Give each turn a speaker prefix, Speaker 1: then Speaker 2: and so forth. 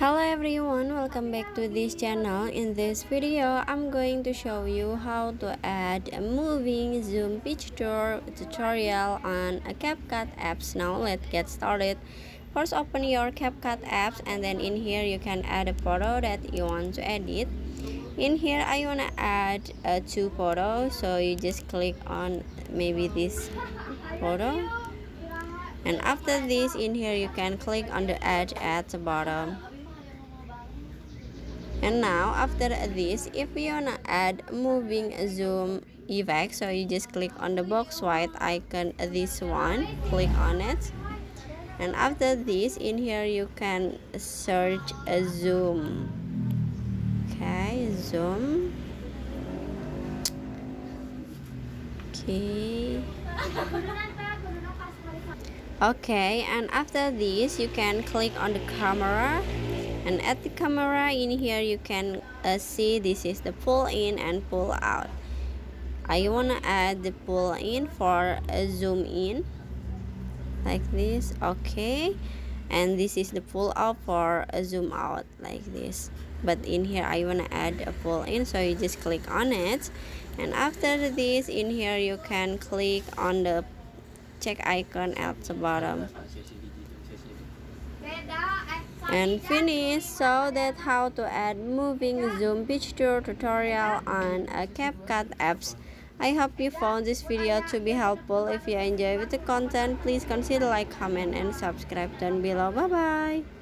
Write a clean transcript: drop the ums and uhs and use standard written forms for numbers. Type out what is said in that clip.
Speaker 1: Hello everyone, welcome back to this channel. In this video, I'm going to show you how to add a moving zoom picture tutorial on a CapCut apps. Now let's get started. First, open your CapCut apps, and then in here you can add a photo that you want to edit. In here I want to add two photos, so you just click on maybe this photo, and after this in here you can click on the edge at the bottom. And now after this, if you wanna add moving zoom effect, so you just click on the box white icon, this one, click on it, and after this in here you can search a zoom. Okay, zoom. Okay, and after this you can click on the camera, and at the camera in here you can see this is the pull in and pull out. I wanna add the pull in for a zoom in like this. Okay, and this is the pull out for a zoom out like this, but in here I wanna add a pull in, so you just click on it, and after this in here you can click on the check icon at the bottom and finish. So that's how to add moving zoom picture tutorial on a CapCut apps. I hope you found this video to be helpful. If you enjoy with the content, please consider like, comment, and subscribe down below. Bye bye.